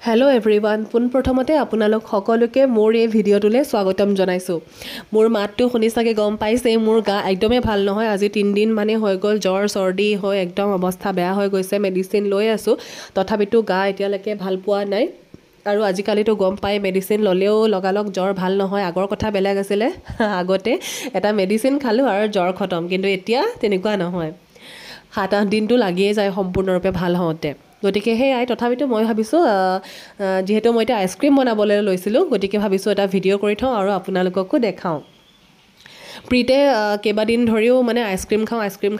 Hello' everyone, পোনপ্ৰথমতে আপোনালোক সকলোকে মোৰ এই ভিডিঅ'টোলৈ স্বাগতম জনাইছোঁ। মোৰ মাতটো শুনি চাগে গম পাইছে, মোৰ গা একদমেই ভাল নহয়। আজি 3 দিন মানে হৈ গ'ল জ্বৰ চৰ্দি হৈ একদম অৱস্থা বেয়া হৈ গৈছে। মেডিচিন লৈ আছোঁ, তথাপিতো গা এতিয়ালৈকে ভাল পোৱা নাই। আৰু আজিকালিতো গম পাই মেডিচিন ল'লেও লগালগ জ্বৰ ভাল নহয়। আগৰ কথা বেলেগ আছিলে, আগতে এটা মেডিচিন খালোঁ আৰু জ্বৰ খতম, কিন্তু এতিয়া তেনেকুৱা নহয়। 7-8 দিনটো লাগিয়ে যায় সম্পূৰ্ণৰূপে ভাল হওঁতে। গতিকে সেয়াই, তথাপিতো মই ভাবিছোঁ যিহেতু মই এতিয়া আইচক্ৰীম বনাবলৈ লৈছিলোঁ, গতিকে ভাবিছোঁ এটা ভিডিঅ' কৰি থওঁ আৰু আপোনালোককো দেখাওঁ। প্ৰীতে কেইবাদিন ধৰিও মানে আইচক্ৰীম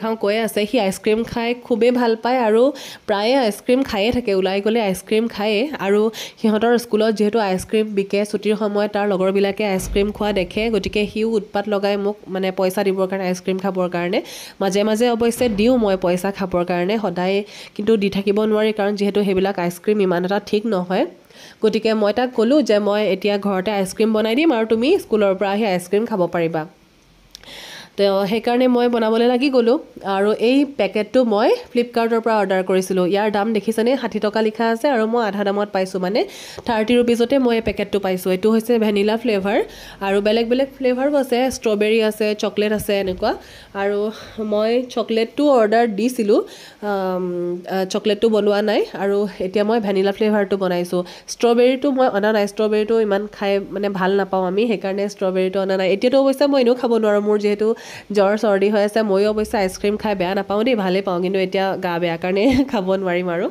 খাওঁ কৈয়ে আছে। সি আইচক্ৰীম খাই খুবেই ভাল পায় আৰু প্ৰায়ে আইচক্ৰীম খায়ে থাকে, ওলাই গ'লে আইচক্ৰীম খায়েই। আৰু সিহঁতৰ স্কুলত যিহেতু আইচক্ৰীম বিকে, ছুটিৰ সময়ত তাৰ লগৰবিলাকে আইচক্ৰীম খোৱা দেখে, গতিকে সিও উৎপাত লগাই মোক মানে পইচা দিবৰ কাৰণে, আইচক্ৰীম খাবৰ কাৰণে। মাজে মাজে অৱশ্যে দিওঁ মই পইচা খাবৰ কাৰণে, সদায় কিন্তু দি থাকিব নোৱাৰি, কাৰণ যিহেতু সেইবিলাক আইচক্ৰীম ইমান এটা ঠিক নহয়। গতিকে মই তাক ক'লোঁ যে মই এতিয়া ঘৰতে আইচক্ৰীম বনাই দিম আৰু তুমি স্কুলৰ পৰা আহি আইচক্ৰীম খাব পাৰিবা। তো সেইকাৰণে মই বনাবলৈ লাগি গ'লোঁ। আৰু এই পেকেটটো মই ফ্লিপকাৰ্টৰ পৰা অৰ্ডাৰ কৰিছিলোঁ। ইয়াৰ দাম দেখিছেনে, 60 টকা লিখা আছে আৰু মই আধা দামত পাইছোঁ, মানে 30 ৰুপিজতে মই এই পেকেটটো পাইছোঁ। এইটো হৈছে ভেনিলা ফ্লেভাৰ আৰু বেলেগ বেলেগ ফ্লেভাৰো আছে, ষ্ট্ৰবেৰী আছে, চকলেট আছে এনেকুৱা। আৰু মই চকলেটটো অৰ্ডাৰ দিছিলোঁ, চকলেটটো বনোৱা নাই। আৰু এতিয়া মই ভেনিলা ফ্লেভাৰটো বনাইছোঁ। ষ্ট্ৰবেৰীটো মই অনা নাই, ষ্ট্ৰবেৰীটো ইমান খাই মানে ভাল নাপাওঁ আমি, সেইকাৰণে ষ্ট্ৰবেৰীটো অনা নাই। এতিয়াতো অৱশ্যে মই এনেও খাব নোৱাৰোঁ, মোৰ যিহেতু জ্বৰ চৰ্দি হৈ আছে। ময়ো অৱশ্যে আইচক্ৰীম খাই বেয়া নাপাওঁ দেই, ভালেই পাওঁ, কিন্তু এতিয়া গা বেয়া কাৰণে খাব নোৱাৰিম আৰু।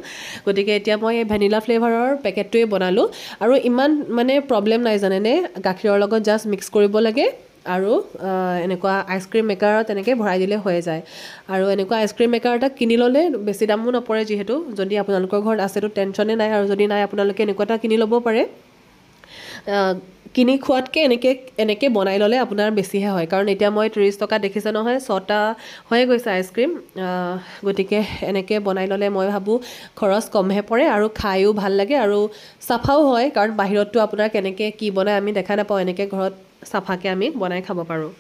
গতিকে এতিয়া মই এই ভেনিলা ফ্লেভাৰৰ পেকেটটোৱে বনালোঁ। আৰু ইমান মানে প্ৰব্লেম নাই জানেনে, গাখীৰৰ লগত জাষ্ট মিক্স কৰিব লাগে আৰু এনেকুৱা আইচক্ৰীম মেকাৰত তেনেকৈ ভৰাই দিলে হৈ যায়। আৰু এনেকুৱা আইচক্ৰীম মেকাৰ এটা কিনি ল'লে বেছি দামো নপৰে, যিহেতু যদি আপোনালোকৰ ঘৰত আছেতো টেনশ্যনে নাই, আৰু যদি নাই আপোনালোকে এনেকুৱা এটা কিনি ল'ব পাৰে। কিনি খোৱাতকৈ এনেকৈ বনাই ল'লে আপোনাৰ বেছিহে হয়, কাৰণ এতিয়া মই 30 টকা দেখিছে নহয়, 6টা হৈয়ে গৈছে আইচক্ৰীম। গতিকে এনেকৈ বনাই ল'লে মই ভাবোঁ খৰচ কমহে পৰে আৰু খায়ো ভাল লাগে আৰু চাফাও হয়, কাৰণ বাহিৰততো আপোনাৰ কেনেকৈ কি বনাই আমি দেখা নাপাওঁ, এনেকৈ ঘৰত চাফাকৈ আমি বনাই খাব পাৰোঁ।